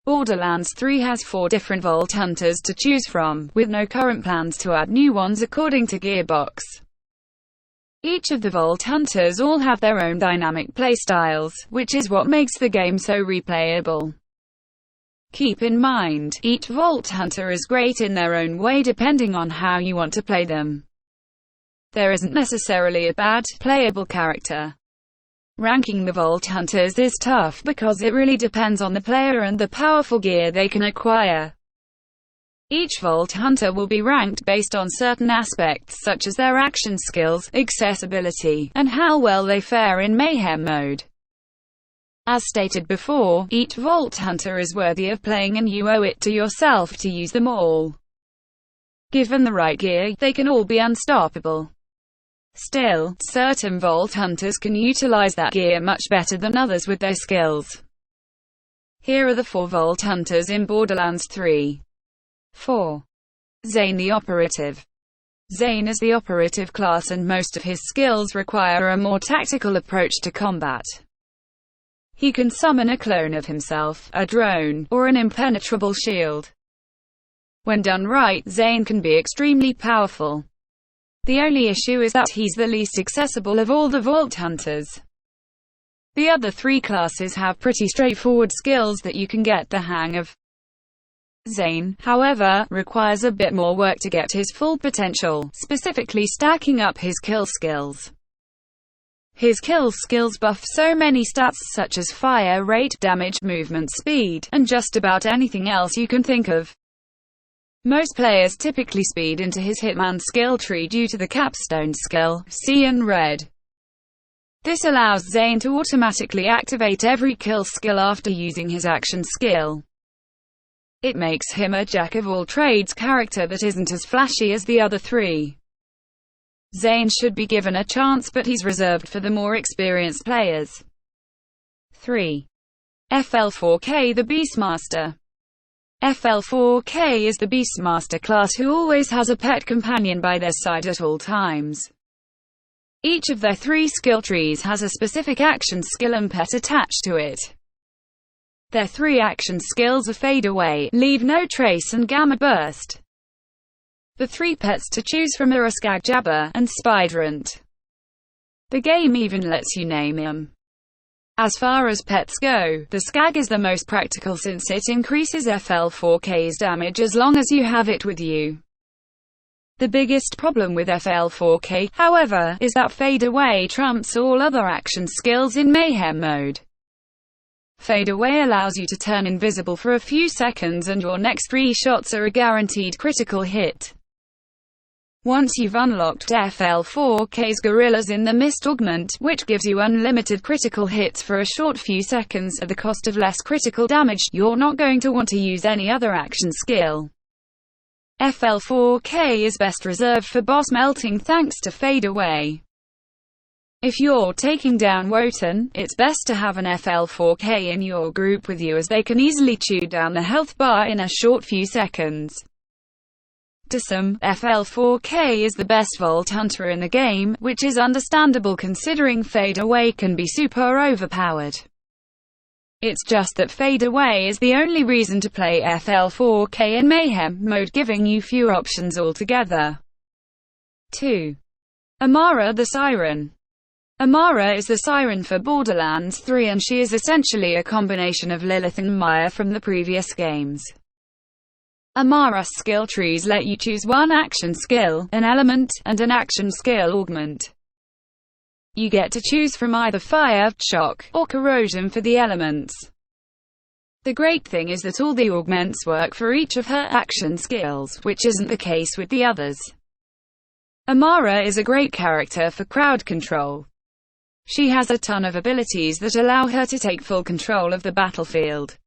Borderlands 3 has 4 different Vault Hunters to choose from, with no current plans to add new ones according to Gearbox. Each of the Vault Hunters all have their own dynamic playstyles, which is what makes the game so replayable. Keep in mind, each Vault Hunter is great in their own way depending on how you want to play them. There isn't necessarily a bad, playable character. Ranking the Vault Hunters is tough because it really depends on the player and the powerful gear they can acquire. Each Vault Hunter will be ranked based on certain aspects such as their action skills, accessibility, and how well they fare in Mayhem mode. As stated before, each Vault Hunter is worthy of playing and you owe it to yourself to use them all. Given the right gear, they can all be unstoppable. Still, certain Vault Hunters can utilize that gear much better than others with their skills. Here are the 4 Vault Hunters in Borderlands 3. 4. Zane the Operative. Zane is the operative class and most of his skills require a more tactical approach to combat. He can summon a clone of himself, a drone, or an impenetrable shield. When done right, Zane can be extremely powerful. The only issue is that he's the least accessible of all the Vault Hunters. The other 3 classes have pretty straightforward skills that you can get the hang of. Zane, however, requires a bit more work to get his full potential, specifically stacking up his kill skills. His kill skills buff so many stats such as fire rate, damage, movement speed, and just about anything else you can think of. Most players typically speed into his Hitman skill tree due to the capstone skill, C and Red. This allows Zane to automatically activate every kill skill after using his action skill. It makes him a jack-of-all-trades character that isn't as flashy as the other 3. Zane should be given a chance but he's reserved for the more experienced players. 3. FL4K the Beastmaster. FL4K is the Beastmaster class who always has a pet companion by their side at all times. Each of their 3 skill trees has a specific action skill and pet attached to it. Their 3 action skills are Fade Away, Leave No Trace and Gamma Burst. The 3 pets to choose from are Skagjabber and Spiderant. The game even lets you name them. As far as pets go, the Skag is the most practical since it increases FL4K's damage as long as you have it with you. The biggest problem with FL4K, however, is that Fade Away trumps all other action skills in Mayhem mode. Fade Away allows you to turn invisible for a few seconds and your next 3 shots are a guaranteed critical hit. Once you've unlocked FL4K's Gorillas in the Mist augment, which gives you unlimited critical hits for a short few seconds at the cost of less critical damage, you're not going to want to use any other action skill. FL4K is best reserved for boss melting thanks to Fade Away. If you're taking down Wotan, it's best to have an FL4K in your group with you as they can easily chew down the health bar in a short few seconds. To some, FL4K is the best Vault Hunter in the game, which is understandable considering Fade Away can be super overpowered. It's just that Fade Away is the only reason to play FL4K in Mayhem mode, giving you fewer options altogether. 2. Amara the Siren. Amara is the Siren for Borderlands 3 and she is essentially a combination of Lilith and Maya from the previous games. Amara's skill trees let you choose one action skill, an element, and an action skill augment. You get to choose from either fire, shock, or corrosion for the elements. The great thing is that all the augments work for each of her action skills, which isn't the case with the others. Amara is a great character for crowd control. She has a ton of abilities that allow her to take full control of the battlefield.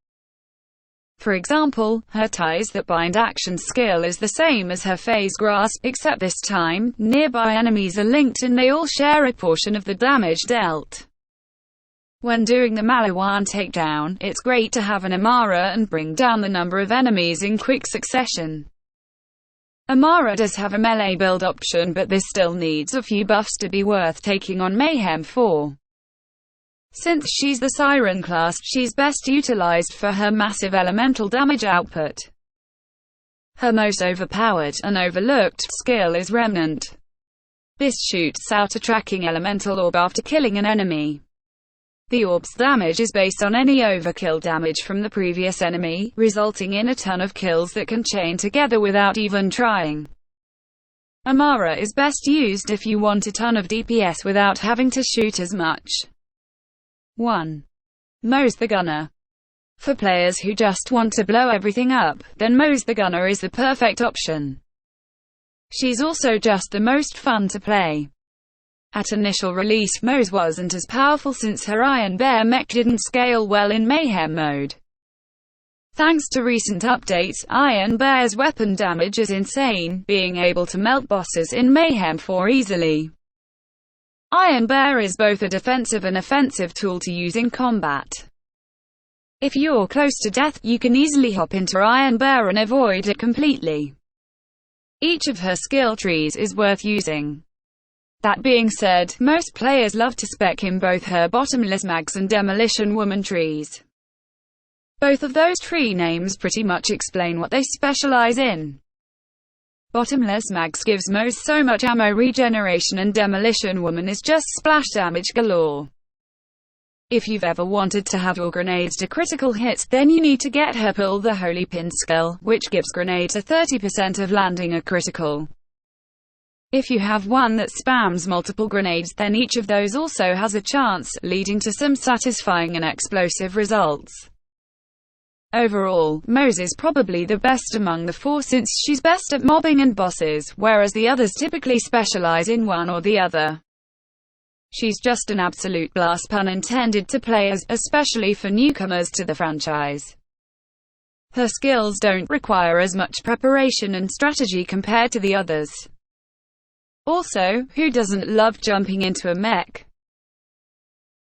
For example, her Ties That Bind action skill is the same as her Phase Grasp, except this time, nearby enemies are linked and they all share a portion of the damage dealt. When doing the Maliwan takedown, it's great to have an Amara and bring down the number of enemies in quick succession. Amara does have a melee build option but this still needs a few buffs to be worth taking on Mayhem 4. Since she's the Siren class, she's best utilized for her massive elemental damage output. Her most overpowered and overlooked skill is Remnant. This shoots out a tracking elemental orb after killing an enemy. The orb's damage is based on any overkill damage from the previous enemy, resulting in a ton of kills that can chain together without even trying. Amara is best used if you want a ton of DPS without having to shoot as much. 1. Mose the Gunner. For players who just want to blow everything up, then Mose the Gunner is the perfect option. She's also just the most fun to play. At initial release, Mose wasn't as powerful since her Iron Bear mech didn't scale well in Mayhem mode. Thanks to recent updates, Iron Bear's weapon damage is insane, being able to melt bosses in Mayhem 4 easily. Iron Bear is both a defensive and offensive tool to use in combat. If you're close to death, you can easily hop into Iron Bear and avoid it completely. Each of her skill trees is worth using. That being said, most players love to spec in both her Bottomless Mags and Demolition Woman trees. Both of those tree names pretty much explain what they specialize in. Bottomless Mags gives Mose so much ammo regeneration, and Demolition Woman is just splash damage galore. If you've ever wanted to have your grenades to critical hits, then you need to get her Pull the Holy Pin skill, which gives grenades a 30% of landing a critical. If you have one that spams multiple grenades, then each of those also has a chance, leading to some satisfying and explosive results. Overall, Mose is probably the best among the four since she's best at mobbing and bosses, whereas the others typically specialize in one or the other. She's just an absolute blast, pun intended, to players, especially for newcomers to the franchise. Her skills don't require as much preparation and strategy compared to the others. Also, who doesn't love jumping into a mech?